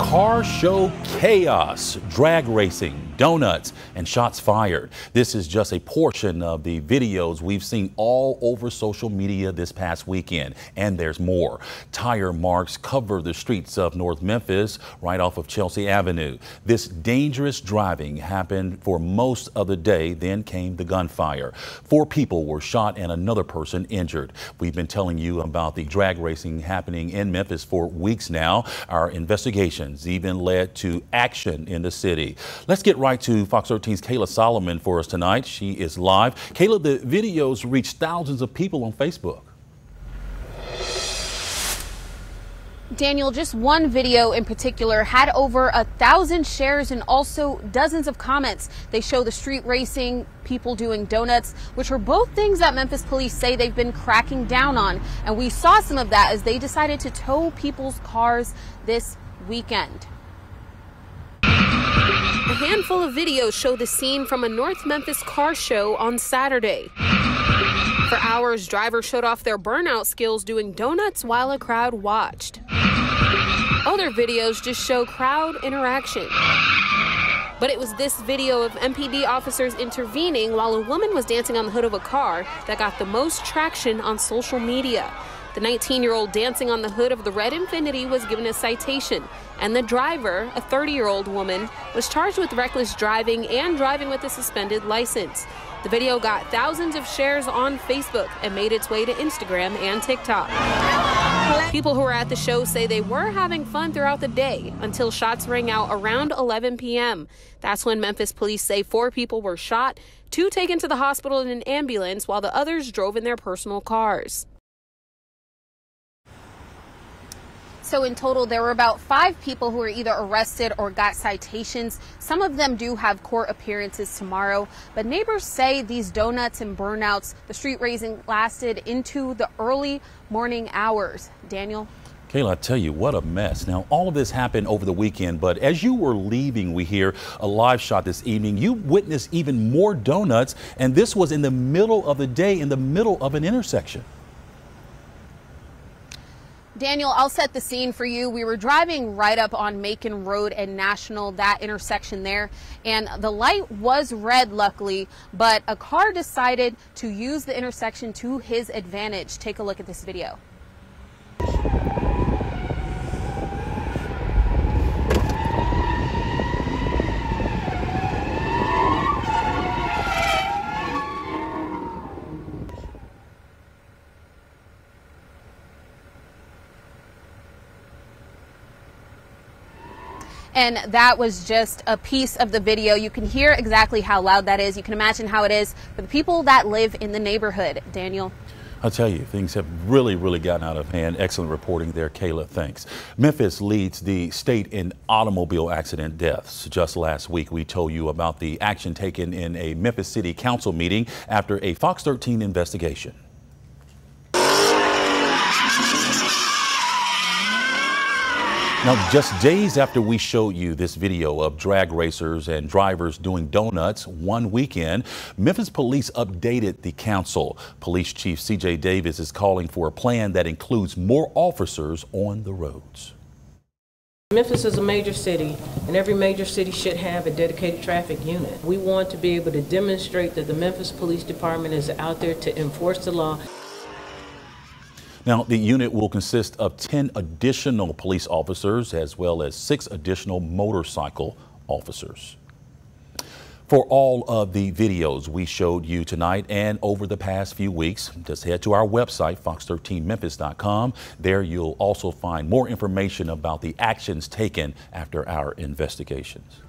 Car show chaos, drag racing, donuts, and shots fired. This is just a portion of the videos we've seen all over social media this past weekend, and there's more. Tire marks cover the streets of North Memphis, right off of Chelsea Avenue. This dangerous driving happened for most of the day, then came the gunfire. 4 people were shot and another person injured. We've been telling you about the drag racing happening in Memphis for weeks now. Our investigations even led to action in the city. Let's get right to Fox 13's Kayla Solomon for us tonight. She is live. Kayla, the videos reached thousands of people on Facebook. Daniel, just one video in particular had over 1,000 shares and also dozens of comments. They show the street racing, people doing donuts, which are both things that Memphis police say they've been cracking down on. And we saw some of that as they decided to tow people's cars this weekend. A handful of videos show the scene from a North Memphis car show on Saturday. For hours, drivers showed off their burnout skills doing donuts while a crowd watched. Other videos just show crowd interaction. But it was this video of MPD officers intervening while a woman was dancing on the hood of a car that got the most traction on social media. The 19-year-old dancing on the hood of the red Infiniti was given a citation, and the driver, a 30-year-old woman, was charged with reckless driving and driving with a suspended license. The video got thousands of shares on Facebook and made its way to Instagram and TikTok. People who were at the show say they were having fun throughout the day until shots rang out around 11 p.m. That's when Memphis police say 4 people were shot, 2 taken to the hospital in an ambulance, while the others drove in their personal cars. So in total, there were about 5 people who were either arrested or got citations. Some of them do have court appearances tomorrow, but neighbors say these donuts and burnouts, the street racing lasted into the early morning hours. Daniel? Kayla, I tell you, what a mess. Now, all of this happened over the weekend, but as you were leaving, we hear a live shot this evening. You witnessed even more donuts, and this was in the middle of the day, in the middle of an intersection. Daniel, I'll set the scene for you. We were driving right up on Macon Road and National, that intersection there, and the light was red, luckily, but a car decided to use the intersection to his advantage. Take a look at this video. And that was just a piece of the video. You can hear exactly how loud that is. You can imagine how it is for the people that live in the neighborhood. Daniel? I'll tell you, things have really gotten out of hand. Excellent reporting there, Kayla. Thanks. Memphis leads the state in automobile accident deaths. Just last week, we told you about the action taken in a Memphis City Council meeting after a Fox 13 investigation. Now, just days after we showed you this video of drag racers and drivers doing donuts one weekend, Memphis police updated the council. Police Chief C.J. Davis is calling for a plan that includes more officers on the roads. Memphis is a major city, and every major city should have a dedicated traffic unit. We want to be able to demonstrate that the Memphis Police Department is out there to enforce the law. Now, the unit will consist of 10 additional police officers as well as 6 additional motorcycle officers. For all of the videos we showed you tonight and over the past few weeks, just head to our website, FOX13Memphis.com. There you'll also find more information about the actions taken after our investigations.